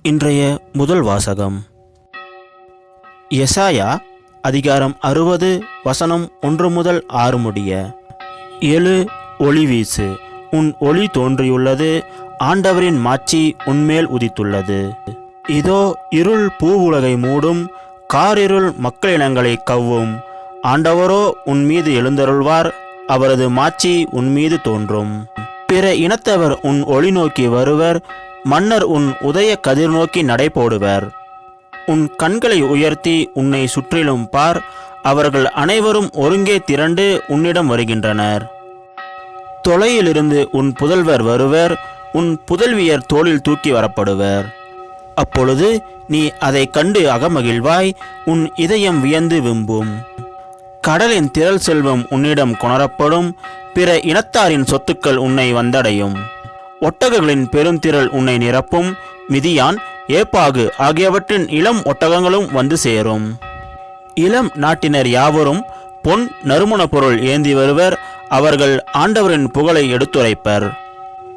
இன்றைய முதல் வாசகம் எசாயா அதிகாரம் 60 வசனம் 1 முதல் 6 முடிய. எழு, ஒளி வீசு, உன் ஒளி தோன்றியுள்ளது, ஆண்டவரின் மாட்சி உன்மேல் உதித்துள்ளது. இதோ இருள் பூவுலகை மூடும், காரிருள் மக்களினங்களை கவ்வும். ஆண்டவரோ உன் மீது எழுந்தருள்வார், அவரது மாட்சி உன் மீது தோன்றும். பிற இனத்தவர் உன் ஒளி நோக்கி வருவர், மன்னர் உன் உதய கதிர் நோக்கி நடைபோடுவர். உன் கண்களை உயர்த்தி உன்னை சுற்றிலும் பார், அவர்கள் அனைவரும் ஒருங்கே திரண்டு உன்னிடம் வருகின்றனர். தொலையிலிருந்து உன் புதல்வர் வருவர், உன் புதல்வியர் தோளில் தூக்கி வரப்படுவர். அப்பொழுது நீ அதை கண்டு அகமகிழ்வாய், உன் இதயம் வியந்து விம்பும். கடலின் திரள் செல்வம் உன்னிடம் கொணரப்படும், பிற இனத்தாரின் சொத்துக்கள் உன்னை வந்தடையும். ஒட்டகங்களின் பெருந்திரள் உன்னை நிரப்பும், மிதியான், ஏப்பாகு ஆகியவற்றின் இளம் ஒட்டகங்களும் வந்து சேரும். இளம் நாட்டினர் யாவரும் பொன் நறுமண பொருள் ஏந்தி வருவர், அவர்கள் ஆண்டவரின் புகழை எடுத்துரைப்பர்.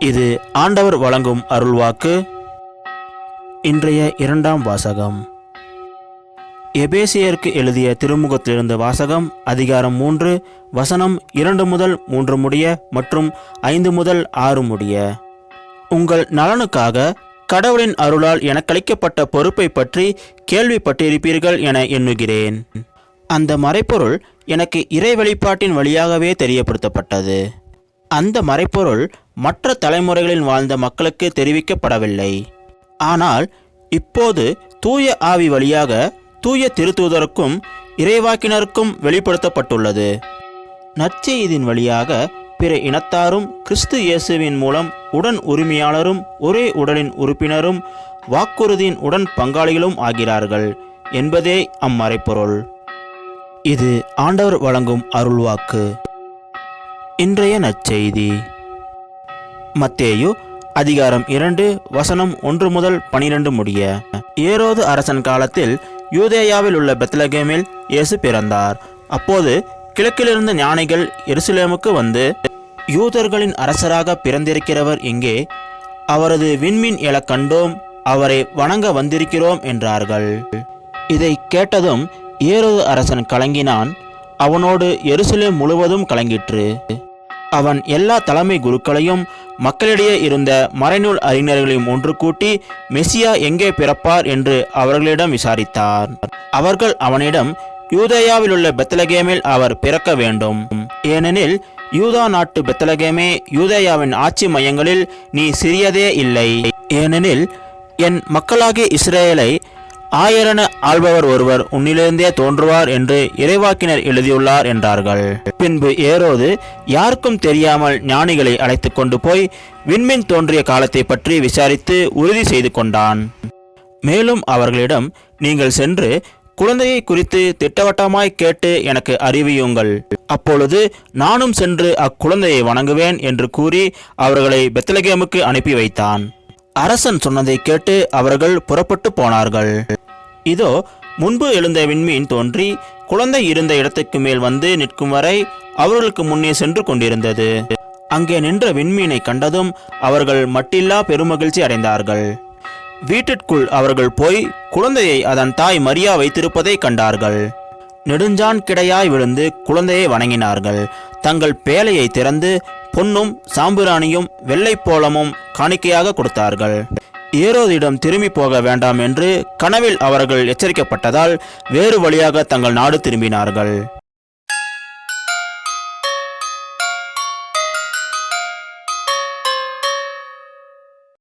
இது ஆண்டவர் வழங்கும் அருள்வாக்கு. இன்றைய இரண்டாம் வாசகம் எபேசியருக்கு எழுதிய திருமுகத்திலிருந்து வாசகம். அதிகாரம் 3 வசனம் 2 முதல் 3 முடிய மற்றும் 5 முதல் 6 முடிய. உங்கள் நலனுக்காக கடவுளின் அருளால் எனக்களிக்கப்பட்ட பொறுப்பை பற்றி கேள்விப்பட்டிருப்பீர்கள் என எண்ணுகிறேன். அந்த மறைப்பொருள் எனக்கு இறை வெளிப்பாட்டின் வழியாகவே தெரியப்படுத்தப்பட்டது. அந்த மறைப்பொருள் மற்ற தலைமுறைகளில் வாழ்ந்த மக்களுக்கு தெரிவிக்கப்படவில்லை. ஆனால் இப்போது தூய ஆவி வழியாக தூய திருத்தூதருக்கும் இறைவாக்கினருக்கும் வெளிப்படுத்தப்பட்டுள்ளது. நற்செய்தியின் வழியாக பிற இனத்தாரும் கிறிஸ்து இயேசுவின் மூலம் உடன் உரிமையாளரும் ஒரே உடலின் உறுப்பினரும் வாக்குறுதியின் உடன் பங்காளிகளும் ஆகிறார்கள் என்பதே அம்மறைப்பொருள். இது ஆண்டவர் வழங்கும் அருள்வாக்கு. இன்றைய நற்செய்தி மத்தேயு அதிகாரம் 2 வசனம் 1 முதல் 12 முடிய. ஏரோது அரசன் காலத்தில் யூதேயாவில் உள்ள பெத்லகேமில் இயேசு பிறந்தார். அப்போது கிழக்கிலிருந்து ஞானிகள் எருசலேமுக்கு வந்து, யூதர்களின் அரசராக பிறந்திருக்கிறவர் எங்கே? அவரது விண்மீன் எழக் கண்டோம், அவரை வணங்க வந்திருக்கிறோம் என்றார்கள். இதை கேட்டதும் ஏரோது அரசன் கலங்கினான், அவனோடு எருசலேம் முழுவதும் கலங்கிற்று. அவன் எல்லா தலைமை குருக்களையும் மக்களிடையே இருந்த மறைநூல் அறிஞர்களையும் ஒன்று கூட்டி மெசியா எங்கே பிறப்பார் என்று அவர்களிடம் விசாரித்தார். அவர்கள் அவனிடம், யூதேயாவில் உள்ள பெத்லகேமில் அவர் பிறக்க வேண்டும், ஏனெனில் யூதா நாட்டு பெத்லகேமே யூதேயாவின் ஆட்சி மையங்களில் நீ சிறியதே இல்லை, ஏனெனில் என் மக்களாகிய இஸ்ரேலை ஆயரென ஆள்பவர் ஒருவர் உன்னிலிருந்தே தோன்றுவார் என்று இறைவாக்கினர் எழுதியுள்ளார் என்றார்கள். பின்பு ஏரோது யாருக்கும் தெரியாமல் ஞானிகளை அழைத்து கொண்டு போய் விண்மீன் தோன்றிய காலத்தை பற்றி விசாரித்து உறுதி செய்து கொண்டான். மேலும் அவர்களிடம், நீங்கள் சென்று குழந்தையை குறித்து திட்டவட்டமாய் கேட்டு எனக்கு அறிவியுங்கள், அப்பொழுது நானும் சென்று அக்குழந்தையை வணங்குவேன் என்று கூறி அவர்களை பெத்லகேமுக்கு அனுப்பி வைத்தான். அரசன் சொன்னதை கேட்டு அவர்கள் புறப்பட்டு போனார்கள். இதோ முன்பு எழுந்த விண்மீன் தோன்றி குழந்தை இருந்த இடத்துக்கு மேல் வந்து நிற்கும் வரை அவர்களுக்கு முன்னே சென்று கொண்டிருந்தது. அங்கே நின்ற விண்மீனை கண்டதும் அவர்கள் மட்டில்லா பெருமகிழ்ச்சி அடைந்தார்கள். வீட்டிற்குள் அவர்கள் போய் குழந்தையை அதன் தாய் மரியா வைத்திருப்பதை கண்டார்கள். நெடுஞ்சான் கிடையாய் விழுந்து குழந்தையை வணங்கினார்கள். தங்கள் பேழையை திறந்து பொன்னும் சாம்பிராணியும் வெள்ளைப்போளமும் காணிக்கையாக கொடுத்தார்கள். ஏரோதிடம் திரும்பி போக வேண்டாம் என்று கனவில் அவர்கள் எச்சரிக்கப்பட்டதால் வேறு வழியாக தங்கள் நாடு திரும்பினார்கள்.